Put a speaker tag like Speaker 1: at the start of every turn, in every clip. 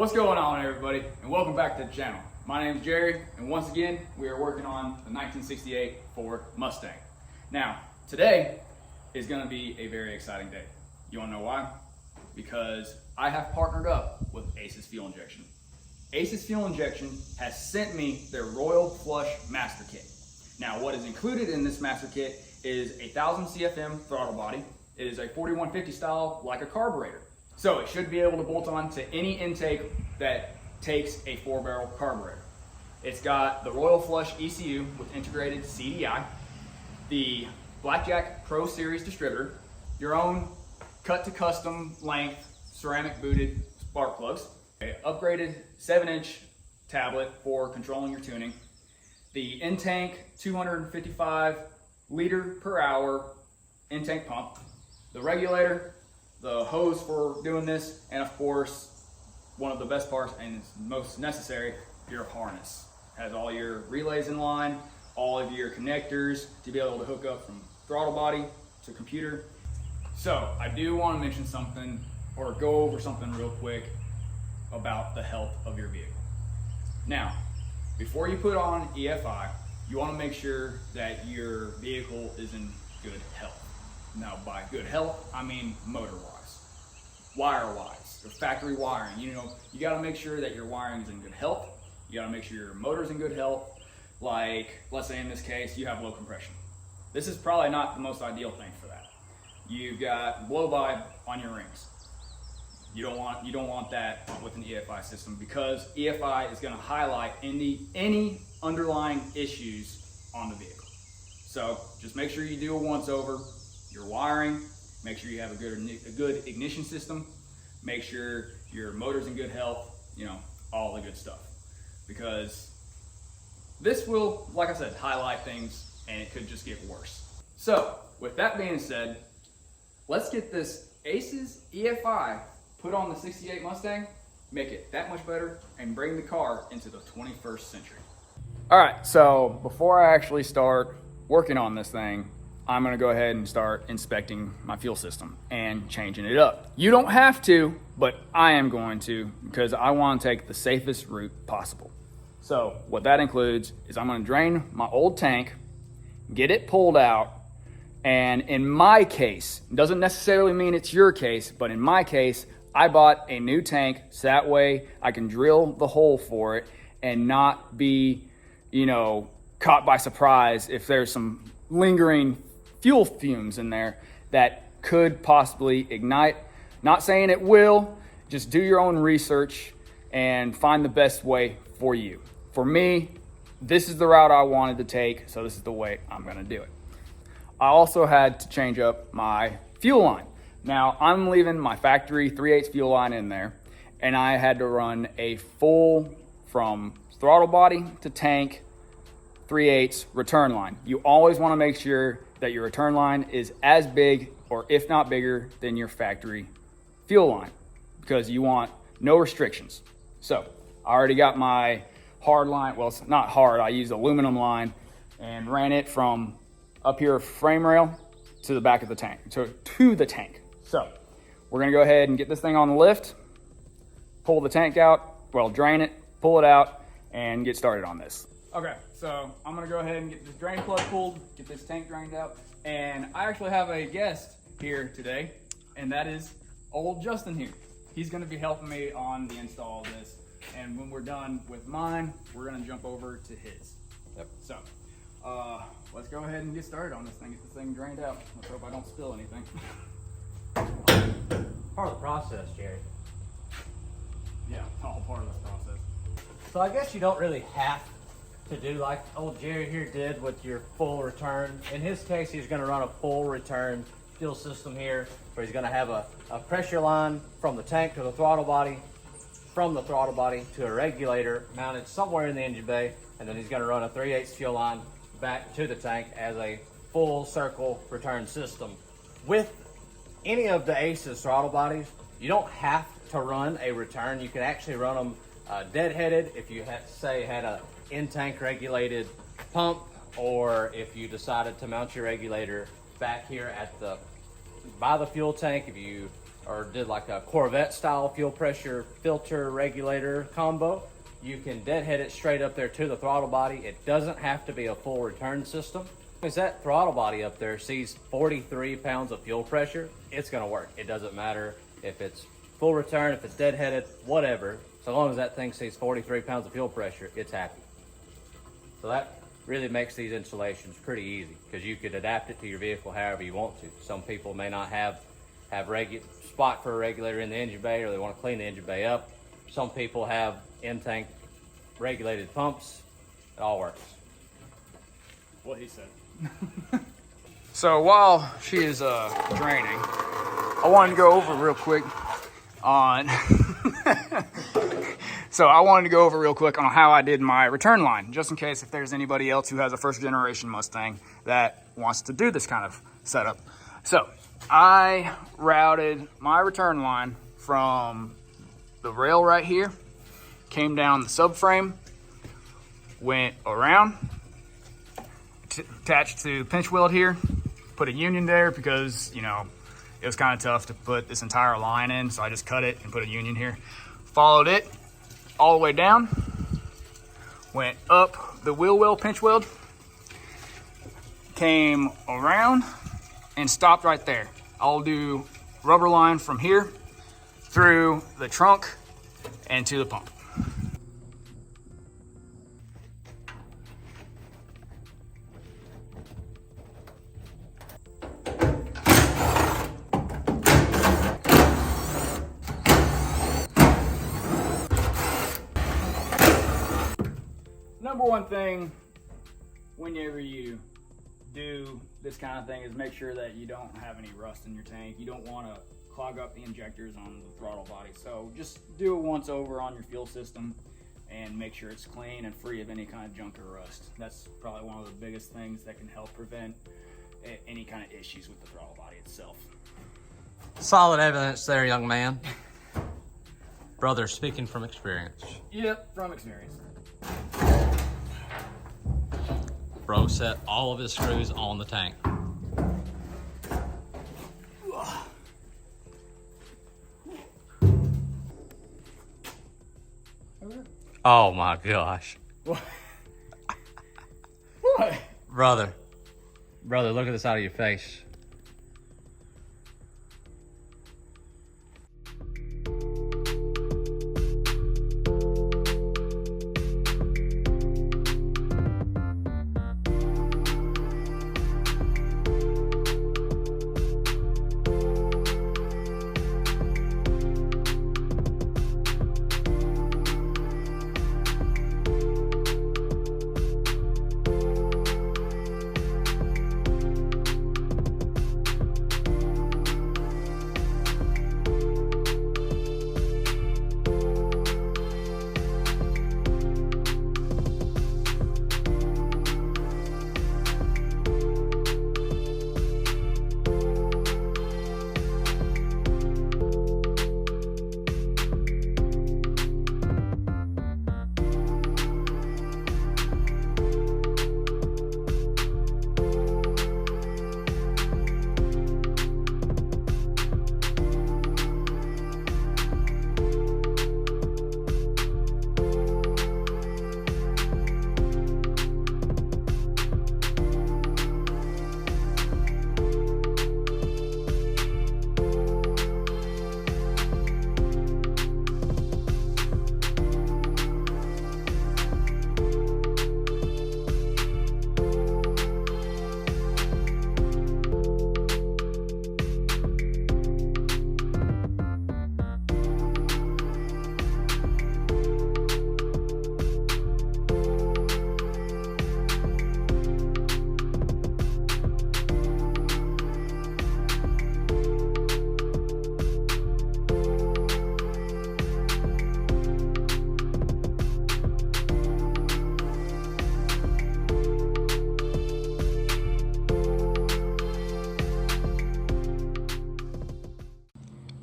Speaker 1: What's going on, everybody, and welcome back to the channel. My name is Jerry, and once again we are working on the 1968 Ford Mustang. Now today is going to be a very exciting day. You want to know why? Because I have partnered up with Aces Fuel Injection. Aces Fuel Injection has sent me their Royal Flush Master Kit. Now what is included in this Master Kit is a 1000 CFM throttle body. It is a 4150 style, like a carburetor. So it should be able to bolt on to any intake that takes a 4-barrel carburetor. It's got the Royal Flush ECU with integrated CDI, the Blackjack Pro Series distributor, your own cut to custom length ceramic booted spark plugs, an upgraded 7-inch tablet for controlling your tuning, the in-tank 255 liter per hour in-tank pump, the regulator, the hose for doing this, and of course, one of the best parts and most necessary, your harness. Has all your relays in line, all of your connectors to be able to hook up from throttle body to computer. So I do want to mention something or go over something real quick about the health of your vehicle. Now, before you put on EFI, you want to make sure that your vehicle is in good health. Now, by good health, I mean motor-wise, wire-wise, your factory wiring. You got to make sure that your wiring is in good health. You got to make sure your motor's in good health. Like, let's say in this case, you have low compression. This is probably not the most ideal thing for that. You've got blow-by on your rings. You don't want that with an EFI system, because EFI is going to highlight any underlying issues on the vehicle. So just make sure you do a once-over. Your wiring, make sure you have a good ignition system, make sure your motor's in good health, all the good stuff. Because this will, like I said, highlight things, and it could just get worse. So with that being said, let's get this Aces EFI put on the 68 Mustang, make it that much better, and bring the car into the 21st century. All right, so before I actually start working on this thing, I'm gonna go ahead and start inspecting my fuel system and changing it up. You don't have to, but I am going to, because I want to take the safest route possible. So what that includes is I'm gonna drain my old tank, get it pulled out, and in my case, doesn't necessarily mean it's your case, but in my case, I bought a new tank so that way I can drill the hole for it and not be, caught by surprise if there's some lingering fuel fumes in there that could possibly ignite. Not saying it will, just do your own research and find the best way for you. For me, this is the route I wanted to take, so this is the way I'm gonna do it. I also had to change up my fuel line. Now I'm leaving my factory 3/8 fuel line in there, and I had to run a full from throttle body to tank 3/8 return line. You always want to make sure that your return line is as big, or if not bigger, than your factory fuel line, because you want no restrictions. So I already got my hard line. Well, it's not hard. I used aluminum line and ran it from up here frame rail to the back of the tank, to the tank. So we're gonna go ahead and get this thing on the lift, pull the tank out, drain it, pull it out, and get started on this. Okay, so I'm gonna go ahead and get this drain plug pulled, get this tank drained out, and I actually have a guest here today, and that is old Justin here. He's gonna be helping me on the install of this, and when we're done with mine, we're gonna jump over to his. Yep. So, let's go ahead and get started on this thing, get this thing drained out. Let's hope I don't spill anything.
Speaker 2: Part of the process, Jerry.
Speaker 1: Yeah, all part of this process.
Speaker 2: So I guess you don't really have to do like old Jerry here did with your full return. In his case, he's going to run a full return fuel system here, where he's going to have a pressure line from the tank to the throttle body, from the throttle body to a regulator mounted somewhere in the engine bay, and then he's going to run a 3/8 fuel line back to the tank as a full circle return system. With any of the Aces throttle bodies, you don't have to run a return. You can actually run them deadheaded if you had a in-tank regulated pump, or if you decided to mount your regulator back here by the fuel tank. If you or did like a Corvette style fuel pressure filter regulator combo, you can deadhead it straight up there to the throttle body. It doesn't have to be a full return system. As that throttle body up there sees 43 pounds of fuel pressure, it's gonna work. It doesn't matter if it's full return, if it's deadheaded, whatever. So long as that thing sees 43 pounds of fuel pressure, it's happy. So that really makes these installations pretty easy, because you could adapt it to your vehicle however you want to. Some people may not have spot for a regulator in the engine bay, or they want to clean the engine bay up. Some people have in-tank regulated pumps. It all works.
Speaker 1: What he said. So while she is draining, I wanted to go over real quick on on how I did my return line, just in case if there's anybody else who has a first generation Mustang that wants to do this kind of setup. So I routed my return line from the rail right here, came down the subframe, went around, attached to pinch weld here, put a union there because, you know, it was kind of tough to put this entire line in, so I just cut it and put a union here. Followed it all the way down, went up the wheel well pinch weld, came around and stopped right there. I'll do rubber line from here through the trunk and to the pump. Number one thing whenever you do this kind of thing is make sure that you don't have any rust in your tank. You don't want to clog up the injectors on the throttle body. So just do a once over on your fuel system and make sure it's clean and free of any kind of junk or rust. That's probably one of the biggest things that can help prevent any kind of issues with the throttle body itself.
Speaker 2: Solid evidence there, young man. Brother, speaking from experience.
Speaker 1: Yep, from experience.
Speaker 2: Bro set all of his screws on the tank. Oh my gosh.
Speaker 1: What? What?
Speaker 2: Brother, look at the side of your face.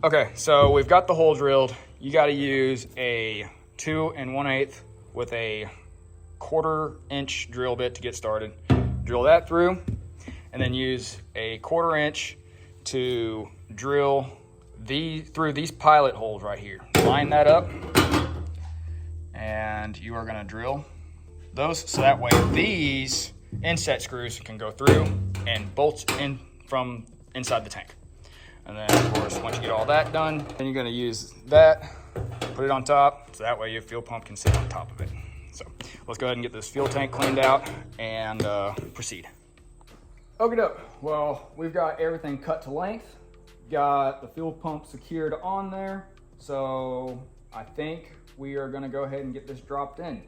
Speaker 1: Okay, so we've got the hole drilled. You got to use a 2 1/8 with a 1/4 inch drill bit to get started. Drill that through, and then use a 1/4 inch to drill through these pilot holes right here. Line that up, and you are gonna drill those so that way these inset screws can go through and bolt in from inside the tank. And then of course, once you get all that done, then you're gonna use that, put it on top, so that way your fuel pump can sit on top of it. So let's go ahead and get this fuel tank cleaned out and proceed. Okay, well, we've got everything cut to length, got the fuel pump secured on there, so I think we are gonna go ahead and get this dropped in.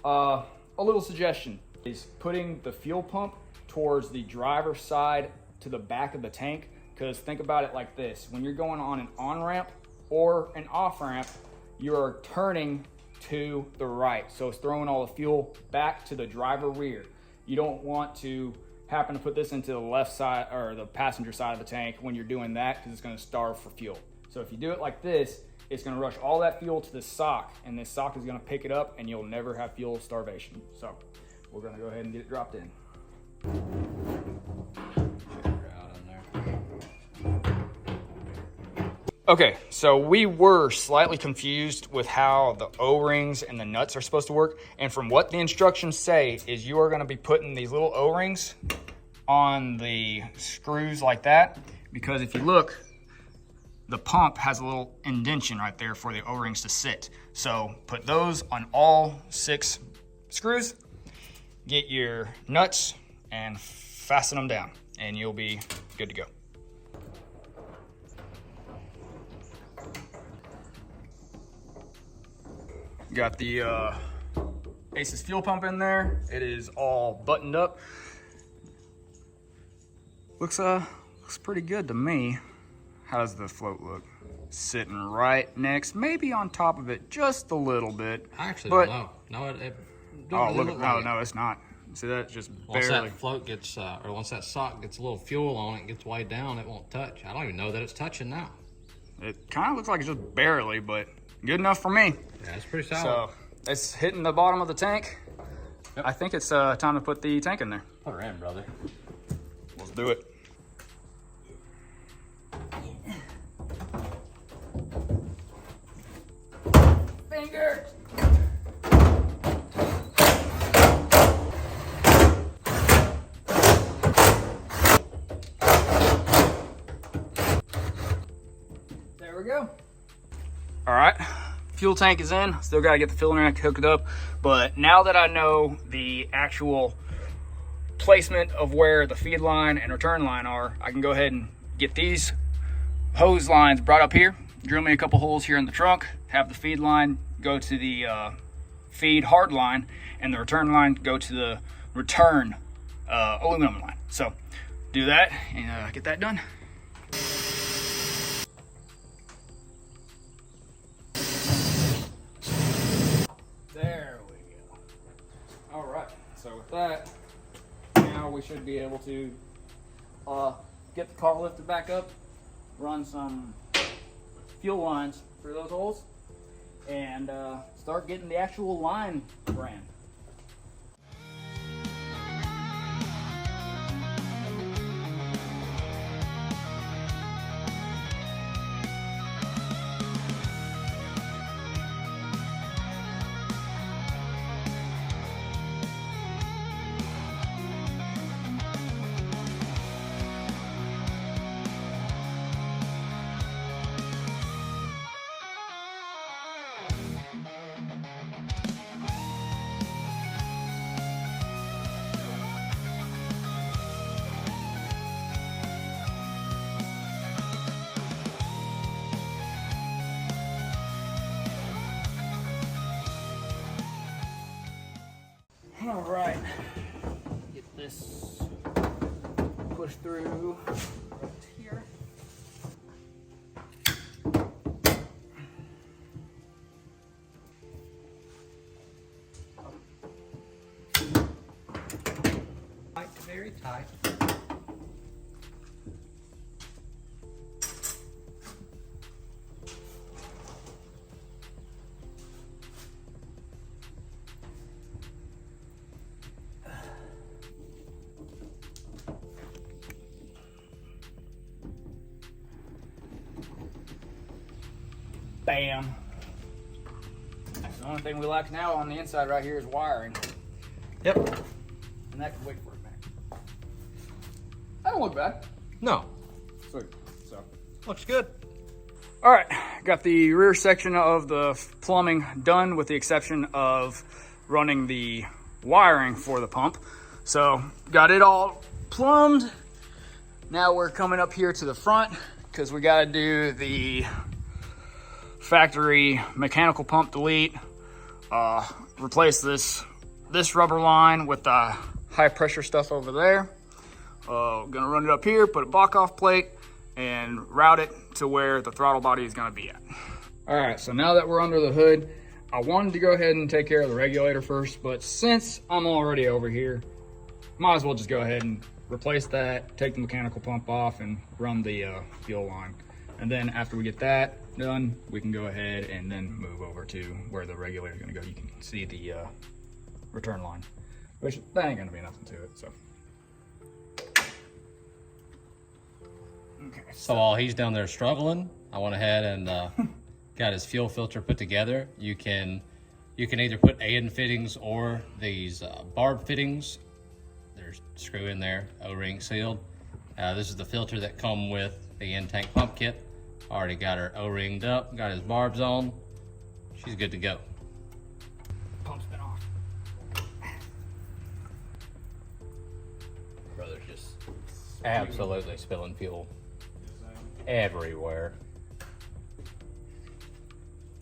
Speaker 1: A little suggestion is putting the fuel pump towards the driver's side to the back of the tank, because think about it like this. When you're going on an on-ramp or an off-ramp, you are turning to the right. So it's throwing all the fuel back to the driver rear. You don't want to happen to put this into the left side or the passenger side of the tank when you're doing that, because it's gonna starve for fuel. So if you do it like this, it's gonna rush all that fuel to this sock, and this sock is gonna pick it up, and you'll never have fuel starvation. So we're gonna go ahead and get it dropped in. Okay, so we were slightly confused with how the O-rings and the nuts are supposed to work. And from what the instructions say is you are gonna be putting these little O-rings on the screws like that, because if you look, the pump has a little indentation right there for the O-rings to sit. So put those on all 6 screws, get your nuts and fasten them down, and you'll be good to go. Got the Aces fuel pump in there. It is all buttoned up. Looks pretty good to me. How does the float look? Sitting right next, maybe on top of it just a little bit.
Speaker 3: I actually don't know. No,
Speaker 1: no, it's not. See, that's just
Speaker 3: once
Speaker 1: barely.
Speaker 3: that float gets, or once that sock gets a little fuel on it, gets way down, it won't touch. I don't even know that it's touching now.
Speaker 1: It kind of looks like it's just barely, but good enough for me.
Speaker 3: Yeah, it's pretty solid.
Speaker 1: So it's hitting the bottom of the tank. Yep. I think it's time to put the tank in there.
Speaker 2: Put her in, brother.
Speaker 1: Let's do it. Fingers. There we go. All right, fuel tank is in. Still gotta get the filter neck hooked up, but now that I know the actual placement of where the feed line and return line are, I can go ahead and get these hose lines brought up here, drill me a couple holes here in the trunk, have the feed line go to the feed hard line, and the return line go to the return aluminum line. So do that and get that done. There we go. All right, so with that, now we should be able to get the car lifted back up, run some fuel lines through those holes, and start getting the actual line ran. All right, get this pushed through right here.
Speaker 2: Tight, very tight.
Speaker 1: Bam. The only thing we lack now on the inside right here is wiring.
Speaker 2: Yep.
Speaker 1: And that can wait for a minute. That don't look bad.
Speaker 2: No.
Speaker 1: Sweet. So.
Speaker 2: Looks good.
Speaker 1: All right, got the rear section of the plumbing done with the exception of running the wiring for the pump. So got it all plumbed. Now we're coming up here to the front because we got to do the factory mechanical pump delete, replace this rubber line with the high pressure stuff over there. Gonna run it up here, put a block off plate, and route it to where the throttle body is gonna be at. All right, so now that we're under the hood, I wanted to go ahead and take care of the regulator first, but since I'm already over here, might as well just go ahead and replace that, take the mechanical pump off, and run the fuel line. And then after we get that done, we can go ahead and then move over to where the regulator is gonna go. You can see the return line, which that ain't gonna be nothing to it, so. Okay.
Speaker 3: So while he's down there struggling, I went ahead and got his fuel filter put together. You can either put A-end fittings or these barb fittings. There's screw in there, O-ring sealed. This is the filter that come with the in-tank pump kit. Already got her O-ringed up, got his barbs on. She's good to go.
Speaker 1: Pump's been off.
Speaker 2: Brother's just absolutely spilling fuel everywhere.
Speaker 1: I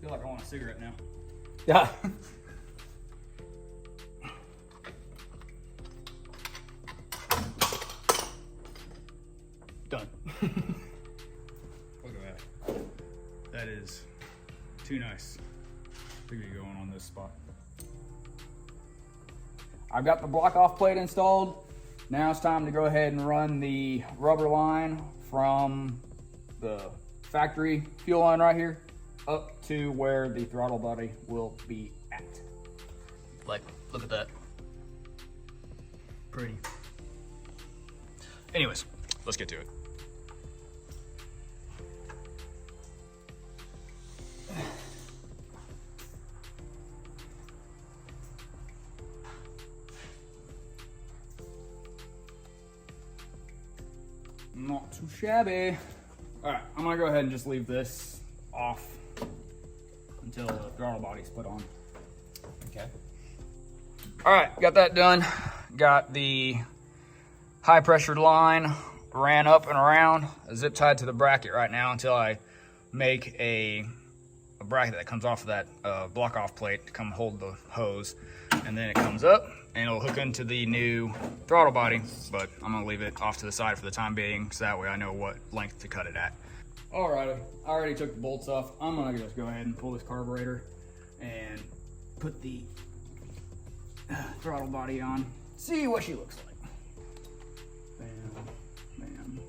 Speaker 1: feel like I want a cigarette now.
Speaker 2: Yeah.
Speaker 1: Done. Look at that. That is too nice to be going on this spot. I've got the block off plate installed. Now it's time to go ahead and run the rubber line from the factory fuel line right here up to where the throttle body will be at. Like, look at that. Pretty. Anyways, let's get to it. Not too shabby. All right, I'm gonna go ahead and just leave this off until the throttle body's put on.
Speaker 2: Okay.
Speaker 1: All right, got that done. Got the high pressured line ran up and around, zip tied to the bracket right now until I make a bracket that comes off of that block off plate to come hold the hose. And then it comes up and it'll hook into the new throttle body, but I'm gonna leave it off to the side for the time being so that way I know what length to cut it at. All right, I already took the bolts off. I'm gonna just go ahead and pull this carburetor and put the throttle body on. See what she looks like. Bam, bam.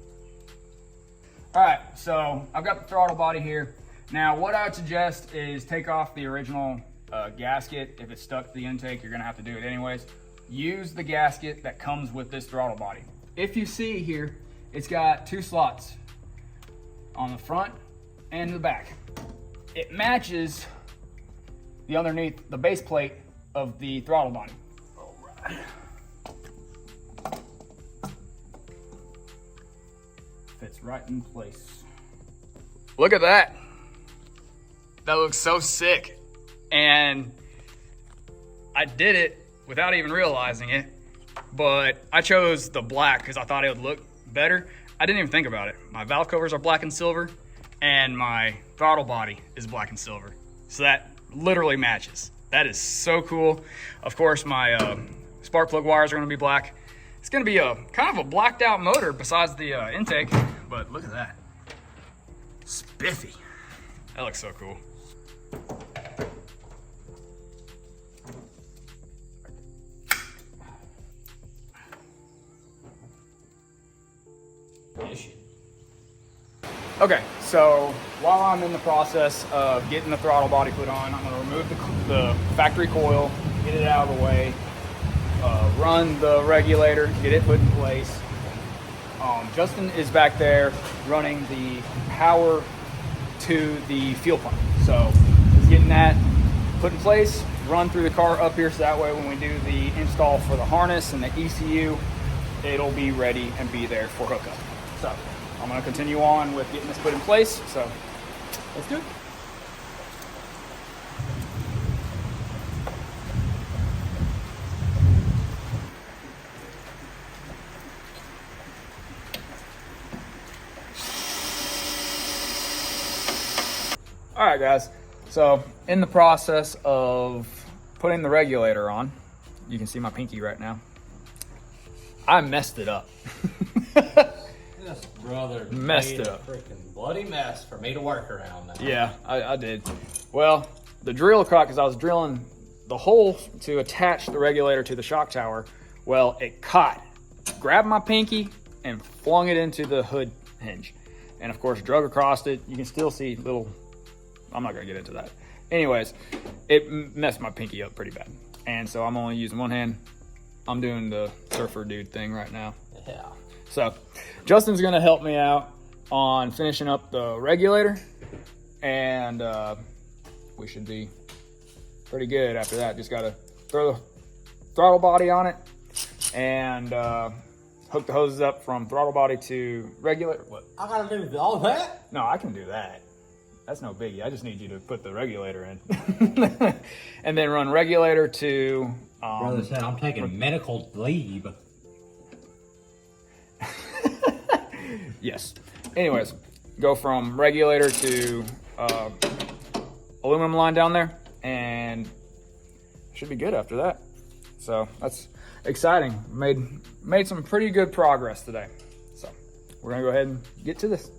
Speaker 1: All right, so I've got the throttle body here. Now, what I would suggest is take off the original gasket. If it's stuck to the intake, you're gonna have to do it anyways. Use the gasket that comes with this throttle body. If you see here, it's got two slots on the front and the back. It matches the underneath the base plate of the throttle body. All right. Fits right in place. Look at that. That looks so sick. And I did it without even realizing it, but I chose the black because I thought it would look better. I didn't even think about it. My valve covers are black and silver, and my throttle body is black and silver. So that literally matches. That is so cool. Of course, my spark plug wires are gonna be black. It's gonna be a kind of a blacked out motor besides the intake, but look at that. Spiffy. That looks so cool. Okay, so while I'm in the process of getting the throttle body put on, I'm gonna remove the factory coil, get it out of the way, run the regulator, get it put in place. Justin is back there running the power to the fuel pump. So just getting that put in place, run through the car up here, so that way when we do the install for the harness and the ECU, it'll be ready and be there for hookup. So I'm gonna continue on with getting this put in place, so let's do it. All right, guys, so in the process of putting the regulator on, you can see my pinky right now. I messed it up.
Speaker 3: This brother
Speaker 1: Messed
Speaker 3: made
Speaker 1: it
Speaker 3: a
Speaker 1: up.
Speaker 3: freaking bloody mess for me to work around now.
Speaker 1: Yeah, I did. Well, the drill caught because I was drilling the hole to attach the regulator to the shock tower. Well, it caught, grabbed my pinky and flung it into the hood hinge. And of course, drug across it. You can still see little, I'm not gonna get into that. Anyways, it messed my pinky up pretty bad. And so I'm only using one hand. I'm doing the surfer dude thing right now.
Speaker 3: Yeah.
Speaker 1: So Justin's gonna help me out on finishing up the regulator, and we should be pretty good after that. Just gotta throw the throttle body on it and hook the hoses up from throttle body to regulator. What?
Speaker 3: I gotta do all that?
Speaker 1: No, I can do that. That's no biggie. I just need you to put the regulator in. And then run regulator to...
Speaker 3: Brother said I'm taking medical leave.
Speaker 1: Yes. Anyways, go from regulator to aluminum line down there, and should be good after that. So that's exciting. Made some pretty good progress today. So we're gonna go ahead and get to this.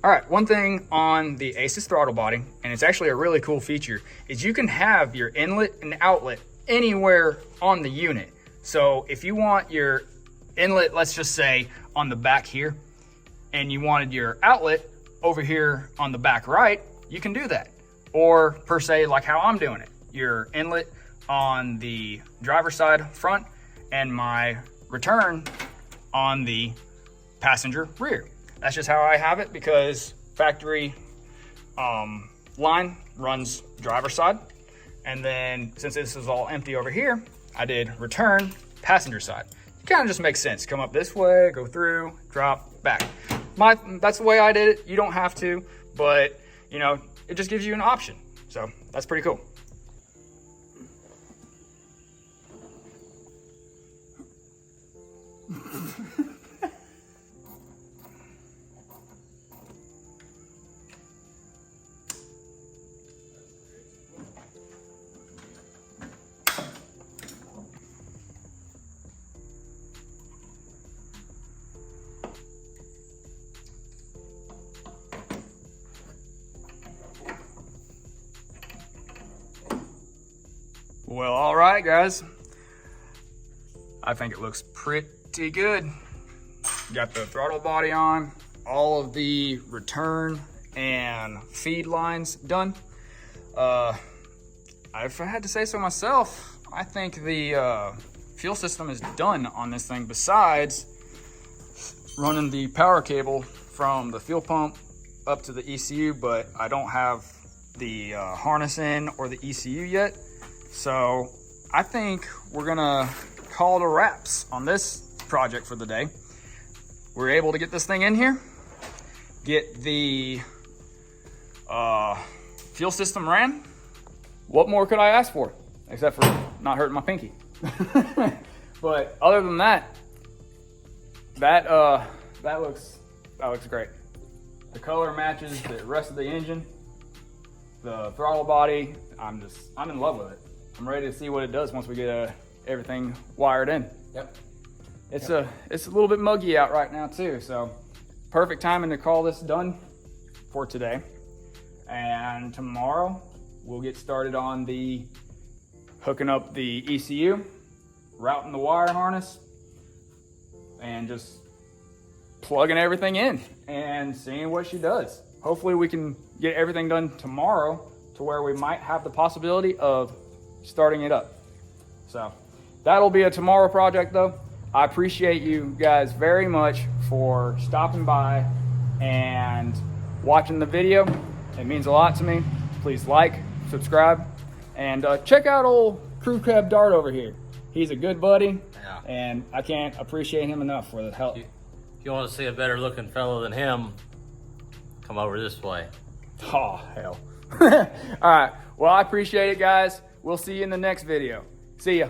Speaker 1: All right, one thing on the Aces throttle body, and it's actually a really cool feature, is you can have your inlet and outlet anywhere on the unit. So if you want your inlet, let's just say on the back here, and you wanted your outlet over here on the back right, you can do that. Or per se, like how I'm doing it, your inlet on the driver's side front and my return on the passenger rear. That's just how I have it, because factory line runs driver's side. And then since this is all empty over here, I did return passenger side. It kind of just makes sense. Come up this way, go through, drop, back. That's the way I did it. You don't have to, but you know, it just gives you an option. So that's pretty cool. Well, all right, guys. I think it looks pretty good. Got the throttle body on, all of the return and feed lines done. If I had to say so myself, I think the fuel system is done on this thing, besides running the power cable from the fuel pump up to the ECU, but I don't have the harness in or the ECU yet. So I think we're gonna call it a wraps on this project for the day. We're able to get this thing in here, get the fuel system ran. What more could I ask for, except for not hurting my pinky? But other than that, that looks great. The color matches the rest of the engine, the throttle body. I'm in love with it. I'm ready to see what it does once we get everything wired in.
Speaker 3: Yep.
Speaker 1: It's a little bit muggy out right now too, so perfect timing to call this done for today. And tomorrow we'll get started on the hooking up the ECU, routing the wire harness, and just plugging everything in and seeing what she does. Hopefully we can get everything done tomorrow to where we might have the possibility of starting it up. So that'll be a tomorrow project though. I appreciate you guys very much for stopping by and watching the video. It means a lot to me. Please like, subscribe, and check out old Crew Cab Dart over here. He's a good buddy,
Speaker 2: Yeah.
Speaker 1: and I can't appreciate him enough for the help.
Speaker 2: If you want to see a better looking fellow than him, come over this way.
Speaker 1: Oh, hell. All right. Well, I appreciate it, guys. We'll see you in the next video. See ya.